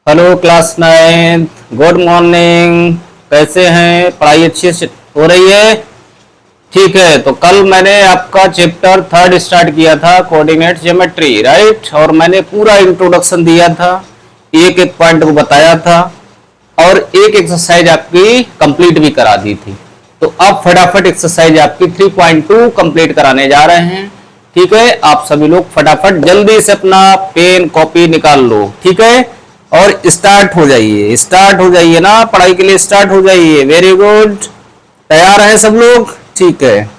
Hello class 9, good morning. कैसे हैं? पढ़ाई अच्छी से हो रही है? ठीक है। तो कल मैंने आपका चैप्टर 3 स्टार्ट किया था, कोऑर्डिनेट ज्योमेट्री, राइट। और मैंने पूरा इंट्रोडक्शन दिया था, एक एक पॉइंट को बताया था और एक एक्सरसाइज आपकी कंप्लीट भी करा दी थी। तो अब फटाफट एक्सरसाइज आपकी 3.2 कंप्लीट कराने जा रहे हैं। ठीक है, आप सभी लोग फटाफट जल्दी से अपना पेन कॉपी निकाल लो। ठीक है, और स्टार्ट हो जाइए ना, पढ़ाई के लिए स्टार्ट हो जाइए। वेरी गुड, तैयार हैं सब लोग? ठीक है।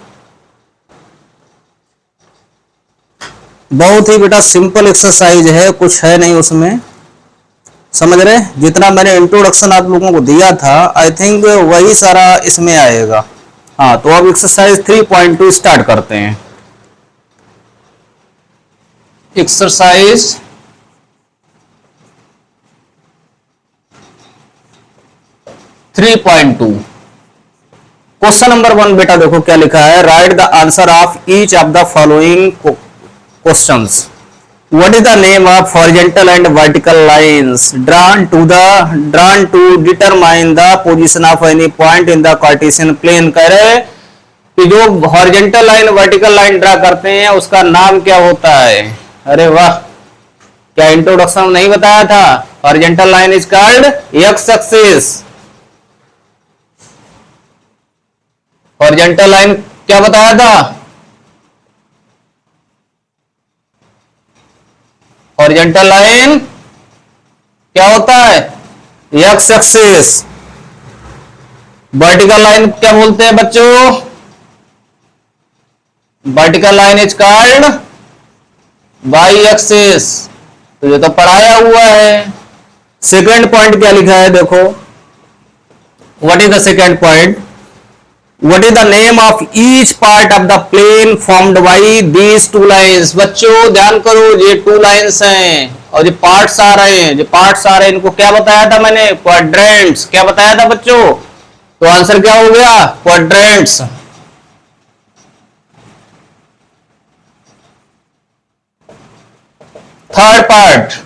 बहुत ही बेटा सिंपल एक्सरसाइज है, कुछ है नहीं उसमें, समझ रहे? जितना मैंने इंट्रोडक्शन आप लोगों को दिया था, आई थिंक वही सारा इसमें आएगा। हाँ, तो अब एक्सरसाइज 3.2 स्टार्ट करते हैं। एक्सरसाइज 3.2 क्वेश्चन नंबर 1 बेटा देखो क्या लिखा है। Right the answer of each of the following questions. What is the name of horizontal and vertical lines drawn to determine the position of any point in the Cartesian plane? कह रहे कि जो horizontal line vertical line draw करते हैं उसका नाम क्या होता है? अरे वाह, क्या इंट्रोडक्शन नहीं बताया था? Horizontal line is called x axis. Horizontal line क्या बताया था? हॉरिजेंटल लाइन क्या होता है? X axis. वर्टिकल लाइन क्या बोलते हैं बच्चों? Vertical line is called Y axis. तो ये तो पढ़ाया हुआ है। सेकंड पॉइंट क्या लिखा है देखो, what is the second point? What is the name of each part of the plane formed by these two lines? बच्चों ध्यान करो, ये टू लाइन्स हैं और ये पार्ट्स आ रहे हैं। जो पार्ट्स आ रहे हैं इनको क्या बताया था मैंने? क्वाड्रेंट्स। क्या बताया था बच्चों? तो आंसर क्या हो गया? Quadrants. Third part,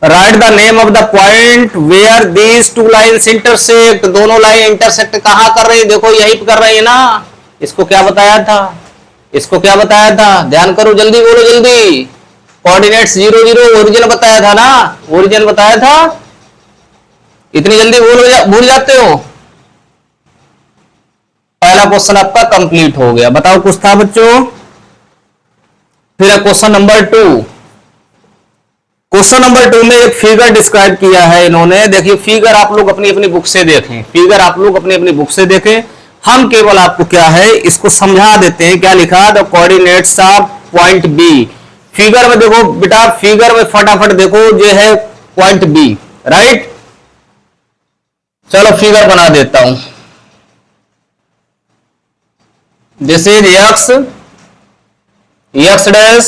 write the name of the point where these two lines intersect. दोनों लाइन इंटरसेक्ट कहां कर रही है? देखो यही कर रही है ना। इसको क्या बताया था? इसको क्या बताया था? ध्यान करो, जल्दी बोलो जल्दी। कोऑर्डिनेट्स 0 0 ओरिजिन बताया था ना? ओरिजिन बताया था। इतनी जल्दी भूल जाते हो? पहला क्वेश्चन आपका कंप्लीट हो गया। बताओ कुछ था बच्चों? फिर क्वेश्चन नंबर 2। क्वेश्चन नंबर 2 में एक फिगर डिस्क्राइब किया है इन्होंने। देखिए फिगर आप लोग अपनी अपनी बुक से देखें, फिगर आप लोग अपनी अपनी बुक से देखें। हम केवल आपको क्या है इसको समझा देते हैं। क्या लिखा? The coordinates of point B. Figure में देखो बेटा, फिगर में फटाफट देखो, ये है पॉइंट बी, राइट। चलो फिगर बना देता हूं। This is X dash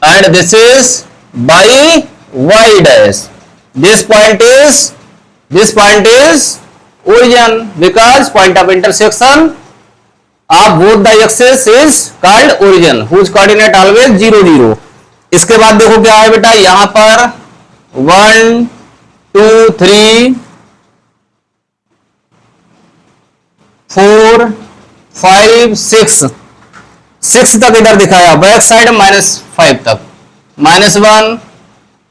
and this is by y dash. This point is origin because point of intersection of both the axes is called origin whose coordinate always 0 0। इसके बाद देखो क्या है बेटा, यहां पर 1 2 3 4 5 6 तक इधर दिखाया, बैक साइड -5 तक, -1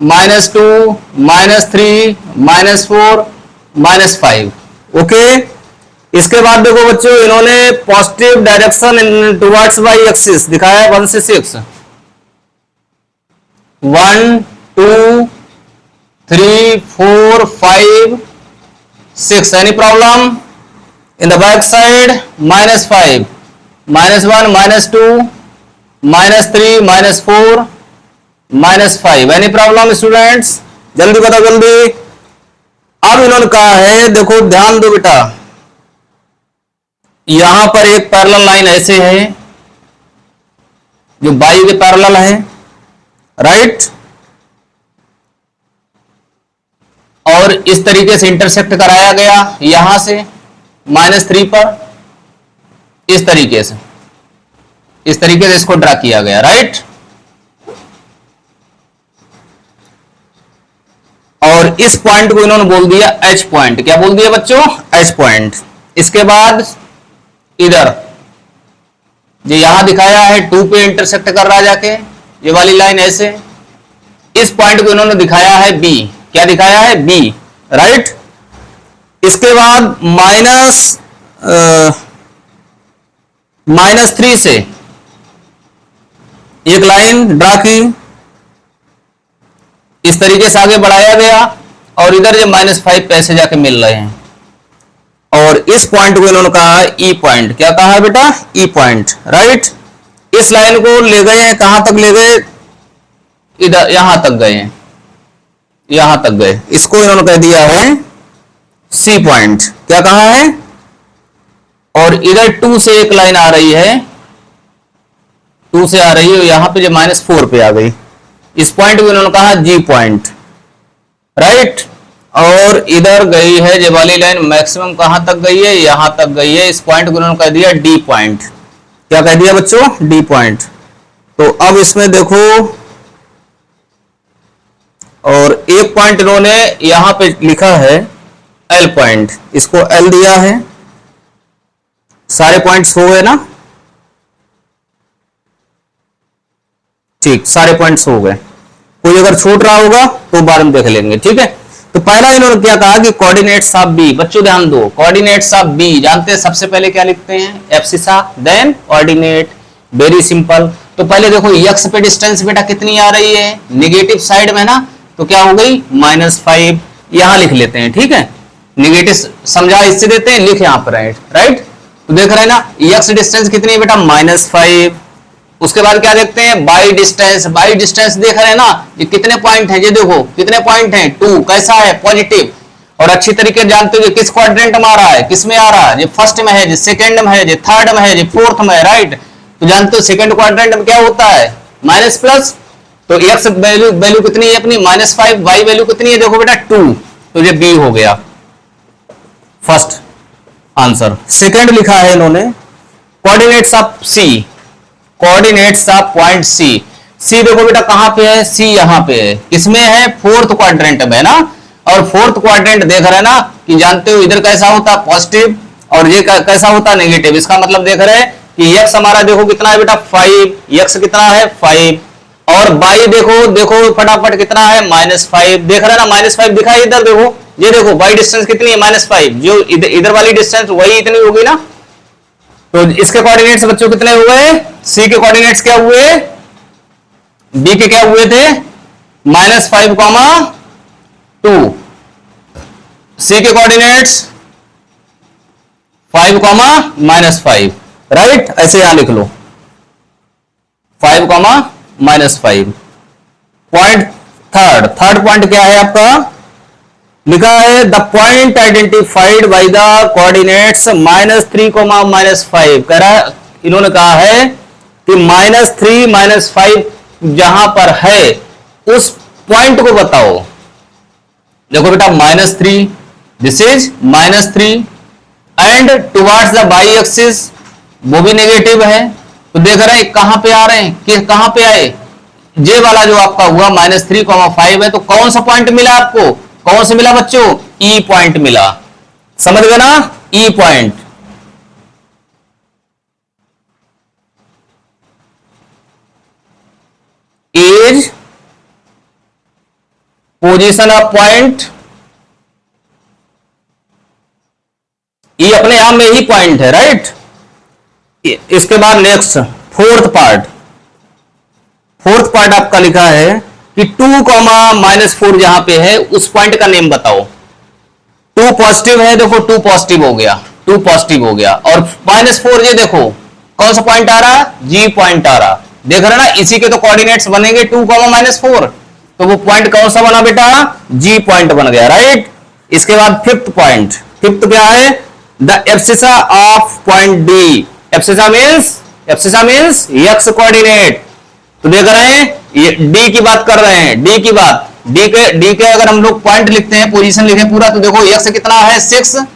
-2 -3 -4 -5। ओके, इसके बाद देखो बच्चों इन्होंने positive direction towards Y axis दिखाया 1 से 6। 1 2 3 4 5 6। Any problem? In the back side -5 -1 -2 -3 -4 -5। Any problem students? जल्दी बताओ जल्दी। अब इन्होंने कहा है, देखो ध्यान दो बेटा, यहां पर एक पैरेलल लाइन ऐसे है जो बाई के पैरेलल है, राइट। और इस तरीके से इंटरसेक्ट कराया गया यहां से -3 पर, इस तरीके से इसको ड्रा किया गया, राइट। और इस पॉइंट को इन्होंने बोल दिया एच पॉइंट। क्या बोल दिया बच्चों? H point. इसके बाद इधर जो यहां दिखाया है 2 पे इंटरसेक्ट कर रहा है जाके, ये वाली लाइन ऐसे, इस पॉइंट को इन्होंने दिखाया है बी। क्या दिखाया है? B, right. इसके बाद -3 से एक लाइन ड्रा की, इस तरीके से आगे बढ़ाया गया और इधर जो -5 पैसे जाके मिल रहे हैं, और इस पॉइंट को इन्होंने कहा है ई पॉइंट। क्या कहा है बेटा? ई पॉइंट, राइट। इस लाइन को ले गए हैं, कहां तक ले गए? इधर यहां तक गए हैं, यहां तक गए। इसको इन्होंने कह दिया है सी पॉइंट। क्या कहा है? और इधर 2 से एक लाइन आ रही है, 2 से आ रही है, यहां पे जो -4 पे आ गई, इस पॉइंट को इन्होंने कहा जी पॉइंट, राइट। और इधर गई है ये वाली लाइन, मैक्सिमम कहां तक गई है? यहां तक गई है। इस पॉइंट को इन्होंने कह दिया डी पॉइंट। क्या कह दिया बच्चों? D point. तो अब इसमें देखो, और एक पॉइंट इन्होंने यहां पे लिखा है एल पॉइंट, इसको एल दिया है। सारे पॉइंट्स हो गए ना? ठीक, सारे पॉइंट्स हो गए। कोई अगर छूट रहा होगा तो बाद में देख लेंगे, ठीक है। तो पहला इन्होंने क्या कहा कि कोऑर्डिनेट्स ऑफ बी। बच्चों ध्यान दो, कोऑर्डिनेट्स ऑफ बी जानते हैं सबसे पहले क्या लिखते हैं? Abscissa, then coordinate. Very simple. तो पहले देखो एक्स पे डिस्टेंस बेटा कितनी आ रही है? निगेटिव साइड में ना, तो क्या हो गई? -5। यहां लिख लेते हैं, ठीक है। निगेटिव समझा इससे देते हैं, लिख यहां पर, राइट। तो देख रहे हैं ना, एक्स डिस्टेंस कितनी है बेटा? -5। उसके बाद क्या देखते हैं? By distance. बाई डिस्टेंस देख रहे हैं ना, ये कितने पॉइंट हैं? ये देखो कितने पॉइंट हैं? 2। कैसा है? पॉजिटिव। और अच्छी तरीके जानते हो किस क्वाड्रेंट में आ रहा है, किस में आ रहा है? ये फर्स्ट में है, ये सेकंड में है, ये थर्ड में है, ये फोर्थ में है, राइट। तो जानते हो सेकंड क्वाड्रेंट में क्या होता है? Minus plus. तो एक्स वैल्यू कितनी है अपनी? -5। वाई वैल्यू कितनी है? देखो बेटा 2। तो ये बी हो गया फर्स्ट आंसर। सेकंड लिखा है इन्होंने coordinates of C. Coordinates of point C. C देखो बेटा कहां पे है? सी यहां पे है। किसमें है? फोर्थ क्वाड्रेंट में ना। और फोर्थ क्वाड्रेंट देख रहे हैं ना कि जानते हो इधर कैसा होता है? पॉजिटिव, और ये कैसा होता है? नेगेटिव। इसका मतलब देख रहे हैं कि एक्स हमारा देखो कितना है बेटा? 5। एक्स कितना है? 5। और बाई देखो फटाफट कितना है? -5। देख रहे हैं ना, -5 दिखा है इधर। देखो ये देखो बाई डिस्टेंस कितनी है? -5। जो इधर वाली डिस्टेंस वही इतनी होगी ना। तो इसके कोऑर्डिनेट्स बच्चों कितने हुए? सी के कोऑर्डिनेट्स क्या हुए? बी के क्या हुए थे? -5, 2। सी के कोऑर्डिनेट्स 5, -5, राइट। ऐसे यहां लिख लो 5, -5। पॉइंट थर्ड पॉइंट क्या है आपका? लिखा है the point identified by the coordinates -3, -5। कह रहा है, इन्होंने कहा है कि -3, -5 जहां पर है उस पॉइंट को बताओ। देखो बेटा -3, this is -3, and towards the by axis, वो भी नेगेटिव है। तो देख रहे हैं कहां पे आ रहे हैं? कि कहां पे आए? जे वाला जो आपका हुआ -3, 5 है। तो कौन सा पॉइंट मिला आपको? कौन से मिला बच्चों? ई पॉइंट मिला। समझ गए ना? E point. Is position of point. E अपने आप में ही पॉइंट है, राइट। इसके बाद नेक्स्ट फोर्थ पार्ट आपका लिखा है कि 2, -4 जहां पे है उस पॉइंट का नेम बताओ। 2 पॉजिटिव है, देखो 2 पॉजिटिव हो गया, 2 पॉजिटिव हो गया। और -4 ये देखो कौन सा पॉइंट आ रहा? जी पॉइंट आ रहा। देख रहे ना, इसी के तो कोऑर्डिनेट्स बनेंगे 2, -4। तो वो पॉइंट कौन सा बना बेटा? जी पॉइंट बन गया, राइट। इसके बाद फिफ्थ पॉइंट। फिफ्थ क्या है? The abscissa of point D. Abscissa means x coordinate. तो देख रहे हैं ये डी की बात कर रहे हैं, डी की बात। डी के अगर हम लोग पॉइंट लिखते हैं, पोजीशन लिखें पूरा, तो देखो एक्स कितना है? 6,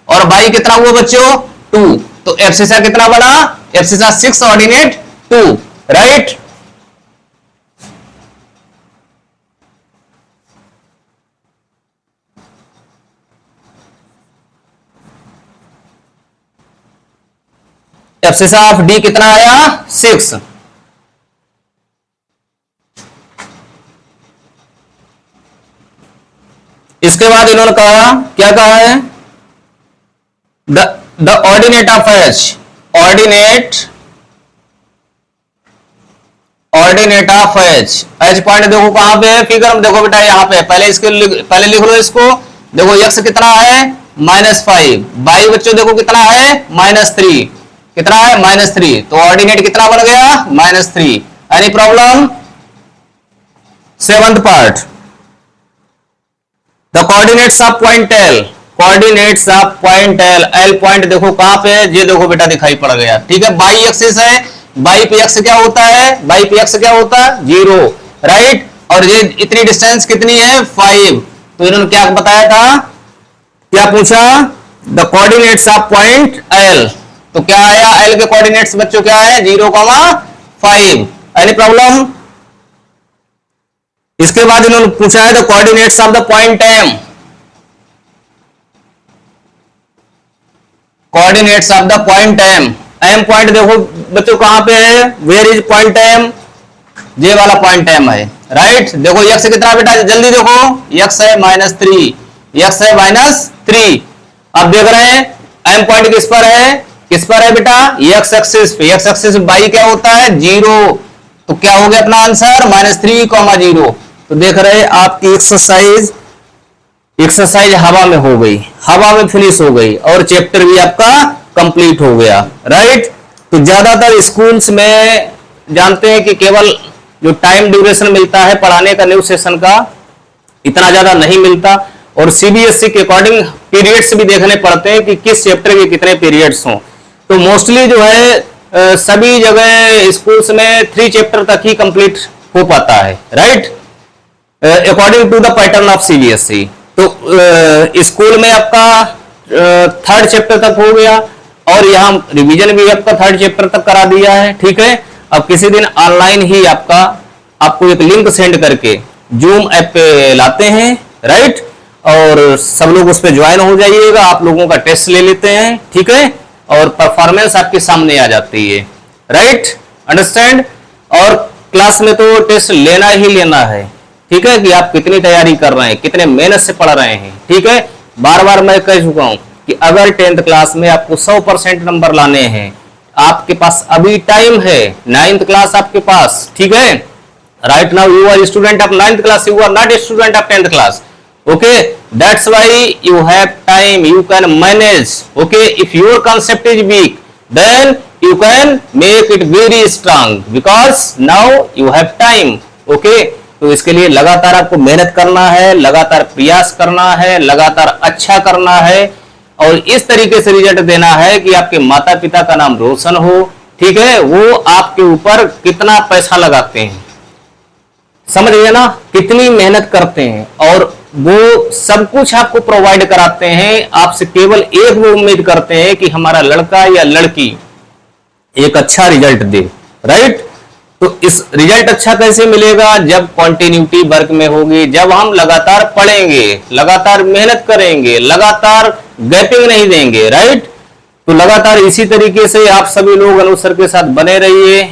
और बाई कितना हुआ बच्चों? 2। तो एब्सिसा कितना बना? Abscissa 6 ordinate 2, right. Abscess of D कितना आया 6। इसके बाद इन्होंने कहा, क्या कहा है, the ordinate of H, ordinate of H, H point देखो कहां पे है, फिगर में देखो बेटा यहां पे, पहले लिख लो इसको। देखो x कितना है -5, y बच्चों देखो कितना है -3, कितना है -3, तो ऑर्डिनेट कितना बन गया -3। Any problem? 7th part, the coordinates of point L, coordinates of point L, L point देखो कहां पे है, ये देखो बेटा दिखाई पड़ गया, ठीक है। बाई एक्सिस है, बाई पे एक्स क्या होता है, बाई पे एक्स क्या होता है 0, राइट। और ये इतनी डिस्टेंस कितनी है 5, तो इन्होंने क्या बताया था, क्या पूछा, the coordinates of point L, तो क्या आया, एल के कोऑर्डिनेट्स बच्चों क्या है 0,5। Any problem? इसके बाद इन्होंने पूछा है the coordinates of the point M, coordinates of the point M, M point देखो बच्चों कहां पे है, वेयर इज पॉइंट एम, ये वाला पॉइंट एम है, राइट। देखो x कितना बेटा, जल्दी देखो, x है -3, x है -3। अब देख रहे हैं एम पॉइंट किस पर है बेटा, x एक्सिस पे, x एक्सिस बाई क्या होता है 0, तो क्या हो गया अपना आंसर -3, 0। तो देख रहे हैं आपकी एक्सरसाइज हवा में हो गई, हवा में फिनिश हो गई, और चैप्टर भी आपका कंप्लीट हो गया, राइट। तो ज्यादातर स्कूल्स में जानते हैं कि केवल जो टाइम ड्यूरेशन मिलता है पढ़ाने का न्यू सेशन का, इतना ज्यादा नहीं मिलता, और सीबीएसई के अकॉर्डिंग पीरियड्स भी देखने पड़ते हैं कि किस चैप्टर के कितने पीरियड्स हों। तो मोस्टली जो है सभी जगह स्कूल्स में 3 चैप्टर तक ही कंप्लीट हो पाता है, right, according to the pattern of CBSE. तो स्कूल में आपका 3rd चैप्टर तक हो गया, और यहाँ रिवीजन भी आपका 3rd चैप्टर तक करा दिया है, ठीक है। अब किसी दिन ऑनलाइन ही आपको एक लिंक सेंड करके जूम ऐप पे लाते हैं, राइट, और सब लोग उस पर ज्वाइन हो जाइएगा, आप लोगों का टेस्ट ले लेते हैं, ठीक है, और परफॉर्मेंस आपके सामने आ जाती है, राइट, अंडरस्टैंड। और क्लास में तो टेस्ट लेना ही लेना है, ठीक है, कि आप कितनी तैयारी कर रहे हैं, कितने मेहनत से पढ़ रहे हैं, ठीक है। बार बार मैं कह चुका हूं कि अगर 10th क्लास में आपको 100% नंबर लाने हैं, आपके पास अभी टाइम है, 9th क्लास आपके पास, ठीक है, right now you are student of 9th class, you are not student of 10th class, okay, that's why you have time, you can manage, okay, if your concept is weak then you can make it very strong because now you have time, okay। तो इसके लिए लगातार आपको मेहनत करना है, लगातार प्रयास करना है, लगातार अच्छा करना है, और इस तरीके से रिजल्ट देना है कि आपके माता पिता का नाम रोशन हो, ठीक है। वो आपके ऊपर कितना पैसा लगाते हैं, समझ गए ना, कितनी मेहनत करते हैं, और वो सब कुछ आपको प्रोवाइड कराते हैं, आपसे केवल एक वो उम्मीद करते हैं कि हमारा लड़का या लड़की एक अच्छा रिजल्ट दे, राइट। तो इस रिजल्ट अच्छा कैसे मिलेगा, जब कॉन्टिन्यूटी वर्क में होगी, जब हम लगातार पढ़ेंगे, लगातार मेहनत करेंगे, लगातार गैपिंग नहीं देंगे, राइट। तो लगातार इसी तरीके से आप सभी लोग अनुसर के साथ बने रहिए,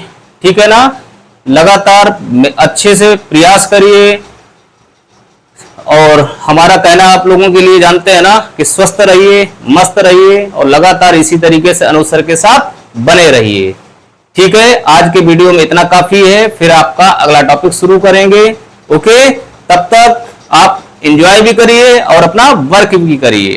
ठीक है ना, लगातार अच्छे से प्रयास करिए, और हमारा कहना आप लोगों के लिए जानते हैं ना कि स्वस्थ रहिए, मस्त रहिए, और लगातार इसी तरीके से अनुसर के साथ बने रहिए, ठीक है। आज के वीडियो में इतना काफी है, फिर आपका अगला टॉपिक शुरू करेंगे, ओके। तब तक आप एंजॉय भी करिए और अपना वर्क भी करिए।